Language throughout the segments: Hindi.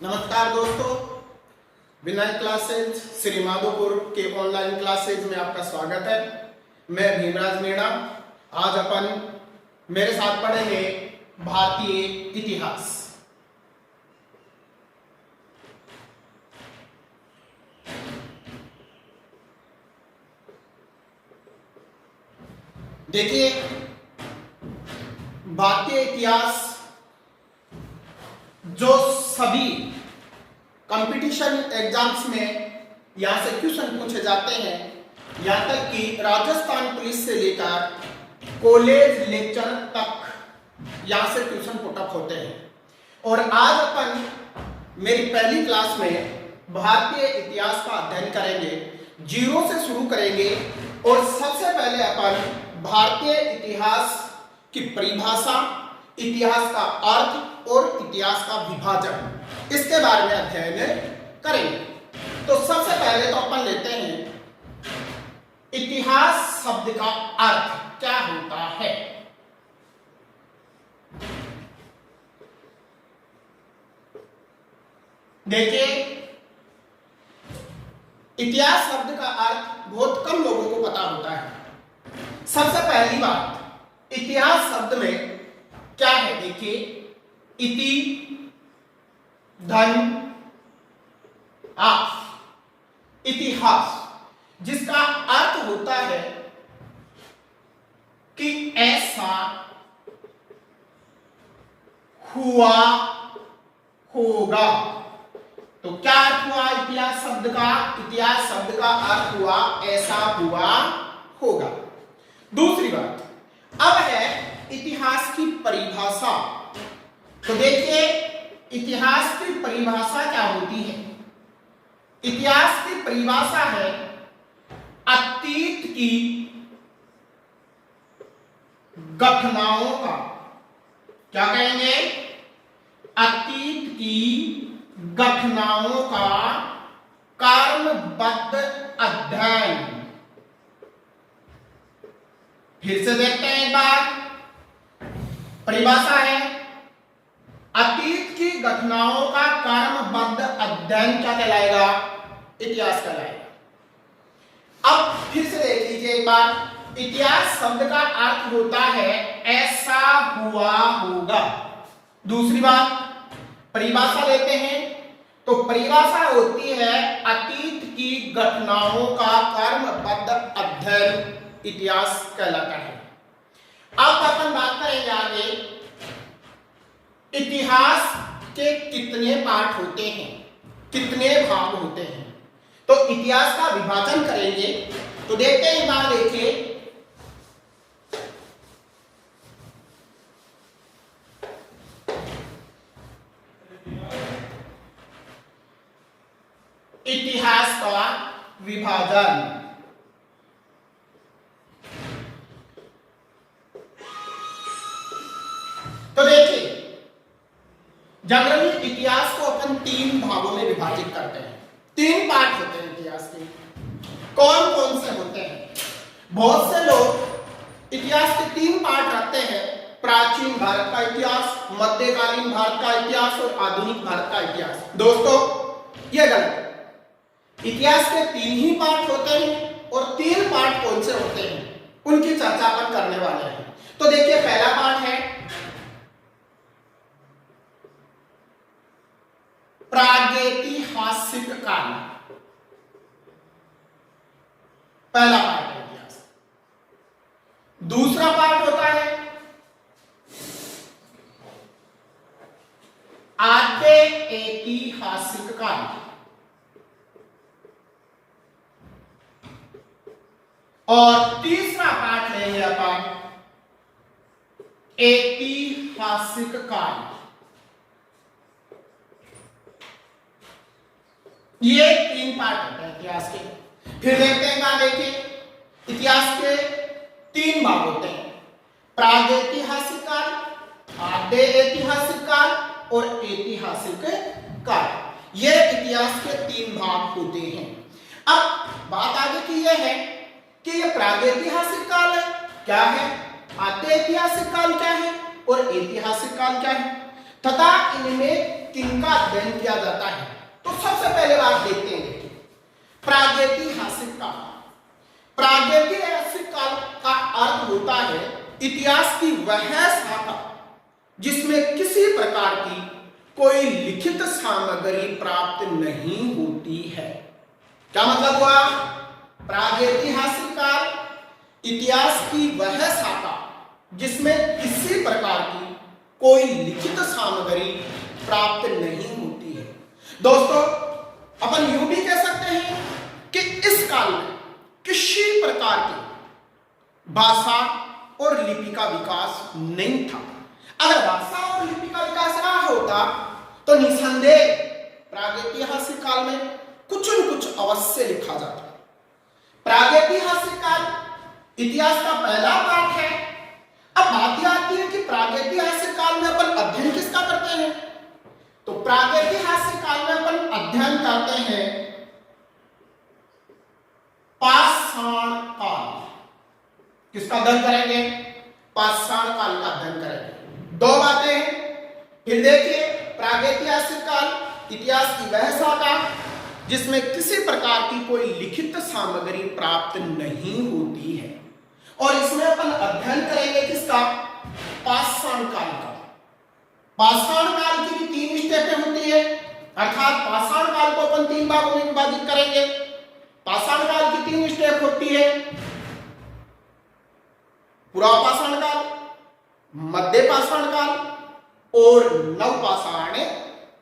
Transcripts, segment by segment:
नमस्कार दोस्तों, विनय क्लासेज श्री माधोपुर के ऑनलाइन क्लासेज में आपका स्वागत है। मैं भीमराज मीणा। आज अपन मेरे साथ पढ़ेंगे भारतीय इतिहास। देखिए, भारतीय इतिहास जो सभी कंपटीशन एग्जाम्स में यहां से क्वेश्चन पूछे जाते हैं, यहां तक कि राजस्थान पुलिस से लेकर कॉलेज लेक्चर तक यहां से क्वेश्चन पुटअप होते हैं। और आज अपन मेरी पहली क्लास में भारतीय इतिहास का अध्ययन करेंगे, जीरो से शुरू करेंगे। और सबसे पहले अपन भारतीय इतिहास की परिभाषा, इतिहास का अर्थ और इतिहास का विभाजन, इसके बारे में अध्ययन करेंगे। तो सबसे पहले तो अपन लेते हैं इतिहास शब्द का अर्थ क्या होता है। देखिए, इतिहास शब्द का अर्थ बहुत कम लोगों को पता होता है। सबसे पहली बात, इतिहास शब्द में क्या है? देखिए, इति धन आस, इतिहास, जिसका अर्थ होता है कि ऐसा हुआ होगा। तो क्या अर्थ हुआ इतिहास शब्द का? इतिहास शब्द का अर्थ हुआ ऐसा हुआ होगा। दूसरी बात, अब है इतिहास की परिभाषा। तो देखिए, इतिहास की परिभाषा क्या होती है? इतिहास की परिभाषा है अतीत की घटनाओं का, क्या कहेंगे? अतीत की घटनाओं का क्रमबद्ध अध्ययन। फिर से देखते हैं एक बार। परिभाषा है अतीत की घटनाओं का क्रमबद्ध अध्ययन क्या कहलाएगा? इतिहास कहलाएगा। अब फिर से देख लीजिए एक बार। इतिहास शब्द का अर्थ होता है ऐसा हुआ होगा। दूसरी बात, परिभाषा लेते हैं तो परिभाषा होती है अतीत की घटनाओं का क्रमबद्ध अध्ययन, इतिहास कहलाता है। अब अपन बात करेंगे आगे, इतिहास के कितने पार्ट होते हैं, कितने भाग होते हैं। तो इतिहास का विभाजन करेंगे तो देखते हैं, बात देखिए, इतिहास का विभाजन। तो देखिए, जनरली इतिहास को अपन तीन भागों में विभाजित करते हैं। तीन पार्ट होते हैं इतिहास के। कौन कौन से होते हैं? बहुत से लोग इतिहास के तीन पार्ट रखते हैं: प्राचीन भारत का इतिहास, मध्यकालीन भारत का इतिहास और आधुनिक भारत का इतिहास। दोस्तों, यह गलत है। इतिहास के तीन ही पार्ट होते हैं और तीन पार्ट कौन से होते हैं उनकी चर्चा अपन करने वाले हैं। तो देखिए, पहला पार्ट है प्रागैतिहासिक काल। पहला पार्ट है इतिहास। दूसरा पार्ट होता है आद्य ऐतिहासिक काल। और तीसरा पार्ट लेंगे अपन ऐतिहासिक काल। ये तीन पार्ट होते हैं इतिहास के। फिर देखते हैं, कहां देखिए, इतिहास के तीन भाग होते हैं: प्रागैतिहासिक काल, आद्य ऐतिहासिक काल और ऐतिहासिक काल। ये इतिहास के तीन भाग होते हैं। अब बात आगे की यह है कि ये प्रागैतिहासिक काल है क्या है, आद्य ऐतिहासिक काल क्या है और ऐतिहासिक काल क्या है, तथा इनमें किनका अध्ययन किया जाता है? तो सबसे पहले बात देखते हैं, प्रागैतिहासिक काल। प्रागैतिहासिक काल का अर्थ होता है इतिहास की वह शाखा जिसमें किसी प्रकार की कोई लिखित सामग्री प्राप्त नहीं होती है। क्या मतलब हुआ? प्रागैतिहासिक काल इतिहास की वह शाखा जिसमें किसी प्रकार की कोई लिखित सामग्री प्राप्त नहीं होती है। दोस्तों, अपन यूं भी कह सकते हैं कि इस काल में किसी प्रकार की भाषा और लिपि का विकास नहीं था। अगर भाषा और लिपि का विकास ना होता तो निसंदेह प्रागैतिहासिक काल में कुछ न कुछ अवश्य लिखा जाता। प्रागैतिहासिक काल इतिहास का पहला पाठ है। अब बात आती है कि प्रागैतिहासिक काल में अपन अध्ययन किसका करते हैं? तो प्रागैतिहासिक काल में अपन अध्ययन करते हैं पाषाण काल। किसका अध्ययन करेंगे? पाषाण काल का अध्ययन करेंगे। दो बातें हैं। फिर देखिए, प्रागैतिहासिक काल इतिहास की वह शाखा जिसमें किसी प्रकार की कोई लिखित सामग्री प्राप्त नहीं होती है, और इसमें अपन अध्ययन करेंगे किसका? पाषाण काल का। पाषाण काल की भी 3 स्टेपें होती है, अर्थात पाषाण काल को अपन 3 भागों में विभाजित करेंगे। पाषाण काल की 3 स्टेप होती है, पुरापाषाण काल, मध्य पाषाण काल और नवपाषाण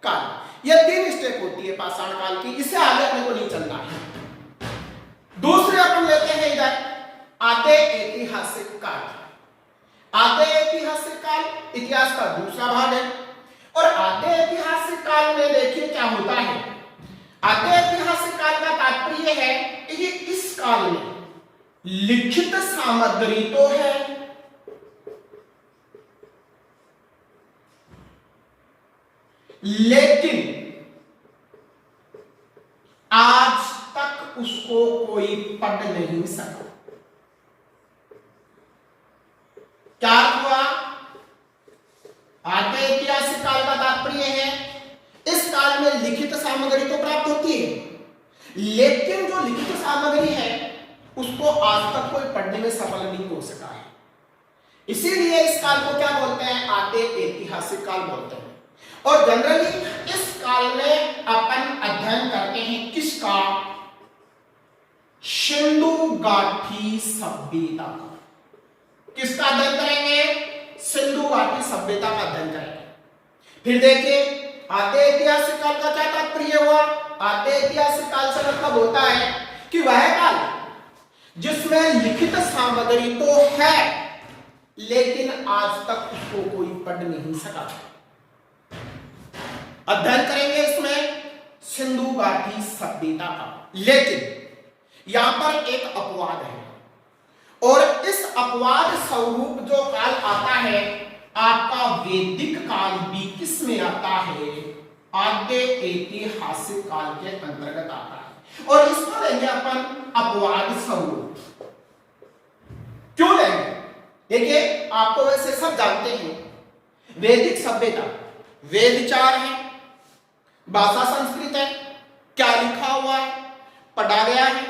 काल। यह 3 स्टेप होती है पाषाण काल की। इससे आगे अपने को नहीं चलना है। दूसरे अपन लेते हैं इधर आते ऐतिहासिक काल। आते ऐतिहासिक काल इतिहास का दूसरा भाग है, और आते ऐतिहासिक काल में देखिए क्या होता है। आते ऐतिहासिक काल का तात्पर्य है कि इस काल में लिखित सामग्री तो है, लेकिन आज तक उसको कोई पढ़ नहीं सका। क्या हुआ? आते ऐतिहासिक काल का तात्पर्य है इस काल में लिखित सामग्री तो प्राप्त होती है, लेकिन जो लिखित सामग्री है उसको आज तक कोई पढ़ने में सफल नहीं हो सका है। इसीलिए इस काल को क्या बोलते हैं? आते ऐतिहासिक काल बोलते हैं। और जनरली इस काल में अपन अध्ययन करते हैं किसका? सिंधु घाटी सभ्यता का। किसका अध्ययन करेंगे? सिंधु घाटी सभ्यता का अध्ययन करेंगे। फिर देखिए, आते ऐतिहासिक काल का क्या तात्पर्य हुआ? आते ऐतिहासिक काल से मतलब होता है कि वह काल जिसमें लिखित सामग्री तो है, लेकिन आज तक उसको कोई पढ़ नहीं सका। अध्ययन करेंगे इसमें सिंधु घाटी सभ्यता का। लेकिन यहां पर एक अपवाद है, और इस अपवाद स्वरूप जो काल आता है आपका वैदिक काल भी किस में आता है? आद्य ऐतिहासिक काल के अंतर्गत आता है। और इसको लेंगे अपन अपवाद स्वरूप। क्यों लेंगे? देखिए, आपको वैसे सब जानते हैं वैदिक सभ्यता, वेद 4 है, भाषा संस्कृत है, क्या लिखा हुआ है, पढ़ा गया है।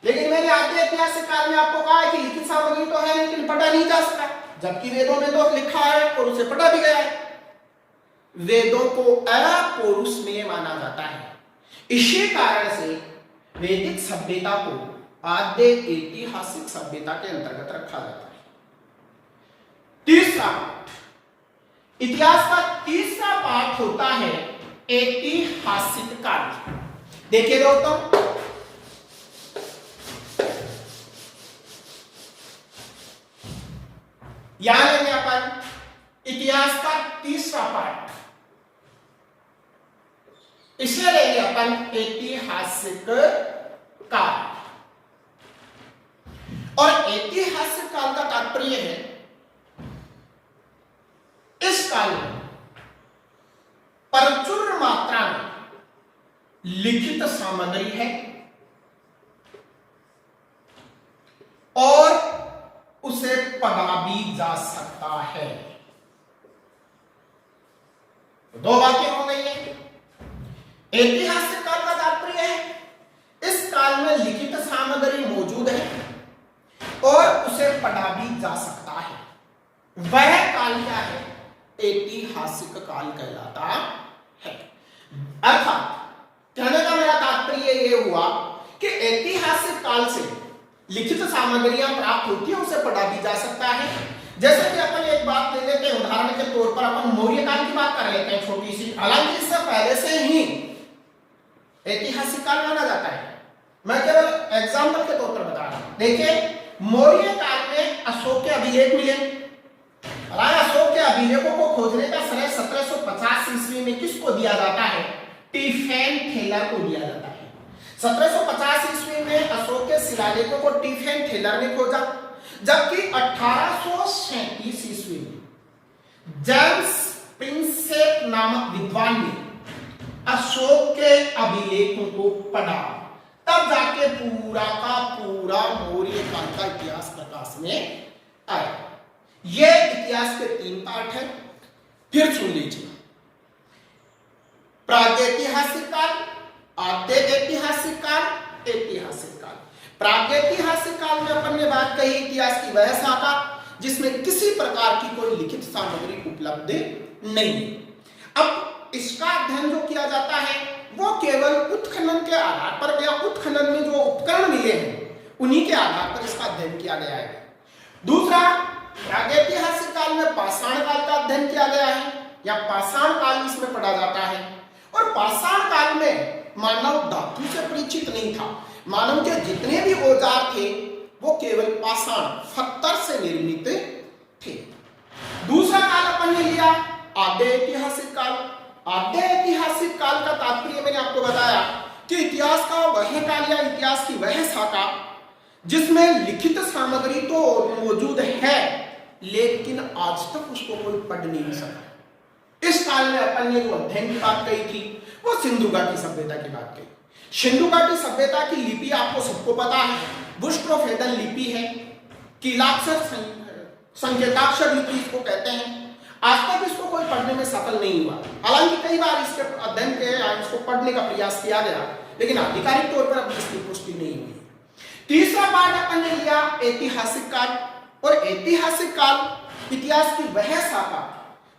लेकिन मैंने आते ऐतिहासिक काल में आपको कहा है कि लिखित सामग्री तो है लेकिन पढ़ा नहीं जा सकता, जबकि वेदों में तो लिखा है और उसे पढ़ा भी गया है। वेदों को अपौरुषेय माना जाता है। इसी कारण से वैदिक सभ्यता को आद्य ऐतिहासिक सभ्यता के अंतर्गत रखा जाता है। तीसरा इतिहास का तीसरा पाठ होता है ऐतिहासिक काल। देखिए दोस्तों, यहां लेंगे अपन इतिहास का तीसरा पाठ, इसे लेंगे अपन ऐतिहासिक काल। और ऐतिहासिक काल का तात्पर्य है इस काल में प्रचुर मात्रा में लिखित सामग्री है और उसे पढ़ा भी जा सकता है। दो बातें हो गई है। ऐतिहासिक काल का तात्पर्य है इस काल में लिखित सामग्री मौजूद है और उसे पढ़ा भी जा सकता है, वह काल क्या है? ऐतिहासिक काल कहलाता है। अर्थात कहने का मेरा तात्पर्य यह हुआ कि ऐतिहासिक काल से लिखित सामग्रियां प्राप्त होती है, उसे पढ़ा भी जा सकता है। जैसे कि अपन एक बात ले लेते हैं, उदाहरण के तौर पर अपन मौर्य काल की बात कर लेते हैं, छोटी सी, हालांकि इससे पहले से ही ऐतिहासिक काल माना जाता है। मैं केवल एग्जाम्पल के तौर पर बता रहा हूं। देखिए, मौर्य काल में अशोक के अभिलेख मिले। अशोक के अभिलेखों को खोजने का श्रेय 1750 ईस्वी में किसको दिया जाता है? टिफेन थेलर को दिया जाता है। 1750 ईस्वी में अशोक के शिलालेखों को टिफेन थेलर ने खोजा, जबकि 1837 ईस्वी में जेम्स प्रिंसेप नामक विद्वान ने अशोक के अभिलेखों को पढ़ा, तब जाके पूरा का पूरा मौर्य काल का इतिहास प्रकाश में आया। यह इतिहास के 3 पार्ट है, फिर सुन लीजिए। प्रागैतिहासिक काल, आद्य ऐतिहासिक काल, ऐतिहासिक काल। प्रागैतिहासिक काल में अपन ने बात कही इतिहास की वह शाखा जिसमें किसी प्रकार की कोई लिखित सामग्री उपलब्ध नहीं है। अब इसका अध्ययन जो किया जाता है वो केवल उत्खनन के आधार पर या उत्खनन में जो उपकरण मिले हैं उन्हीं के आधार पर इसका अध्ययन किया गया है। दूसरा, प्रागैतिहासिक काल में पाषाण काल का अध्ययन किया गया है या पाषाण काल इसमें पढ़ा जाता है। और पाषाण काल में मानव धातु से परिचित नहीं था। मानव के जितने भी औजार थे वो केवल पाषाण पत्थर से निर्मित थे। दूसरा काल अपन ने लिया आद्य ऐतिहासिक काल। आद्य ऐतिहासिक काल का तात्पर्य मैंने आपको बताया कि इतिहास का वह काल या इतिहास की वह शाखा जिसमें लिखित सामग्री तो मौजूद है लेकिन आज तक उसको कोई पढ़ नहीं सका। इस काल में अपन ने जो अध्ययन की बात कही थी वो सिंधु घाटी सभ्यता की बात कही। सिंधु घाटी सभ्यता की लिपि आपको सबको पता है, बुश्ट्रोफेदन लिपि है, कीलाक्षर संकेताक्षर लिपि इसको कहते हैं। आज तक इसको कोई पढ़ने में सफल नहीं हुआ, हालांकि कई बार इसके अध्ययन के इसको पढ़ने का प्रयास किया गया लेकिन आधिकारिक तौर पर अब इसकी पुष्टि नहीं हुई। तीसरा पार्ट अपन ने लिया ऐतिहासिक काल। और ऐतिहासिक काल इतिहास की वह शाखा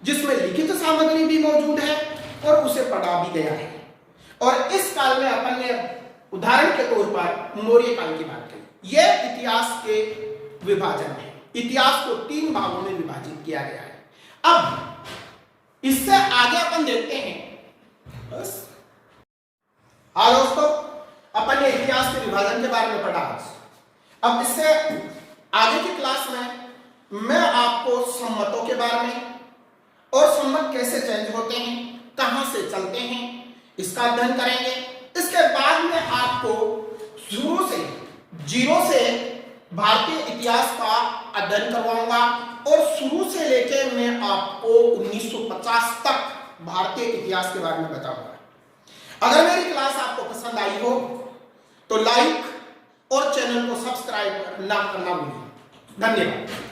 जिसमें लिखित सामग्री भी मौजूद है और उसे पढ़ा भी गया है। और इस काल में अपन ने उदाहरण के तौर पर मौर्य काल की बात की। यह इतिहास के विभाजन है, इतिहास को 3 भागों में विभाजित किया गया है। अब इससे आगे अपन देखते हैं। हाँ दोस्तों, अपन ने इतिहास के विभाजन के बारे में पढ़ा। अब इससे आगे की क्लास में मैं आपको सम्मतों के बारे में और सम्मत कैसे चेंज होते हैं, कहां से चलते हैं, इसका अध्ययन करेंगे। इसके बाद में आपको शुरू से 0 से भारतीय इतिहास का अध्ययन करवाऊंगा और शुरू से लेके मैं आपको 1950 तक भारतीय इतिहास के बारे में बताऊंगा। अगर मेरी क्लास आपको पसंद आई हो तो लाइक और चैनल को सब्सक्राइब ना करना भूलिए। धन्यवाद।